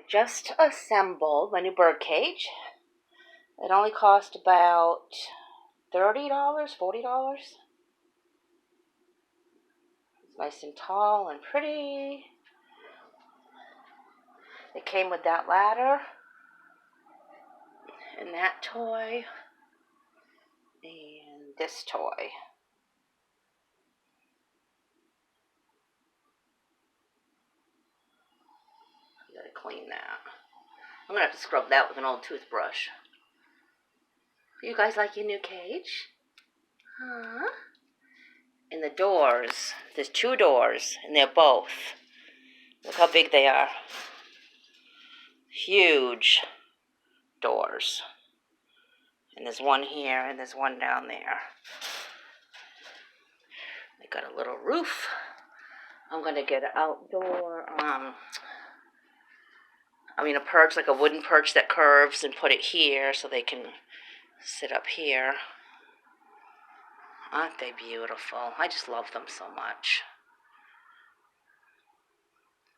just assembled my new bird cage. It only cost about $30, $40. It's nice and tall and pretty. It came with that ladder and that toy and this toy. You gotta clean that. I'm gonna have to scrub that with an old toothbrush. You guys like your new cage? Huh? And the doors, there's 2 doors, and they're both. Look how big they are. Huge doors. And there's one here, and there's one down there. They got a little roof. I'm going to get an outdoor, a perch, like a wooden perch that curves, and put it here so they can sit up here. Aren't they beautiful? I just love them so much.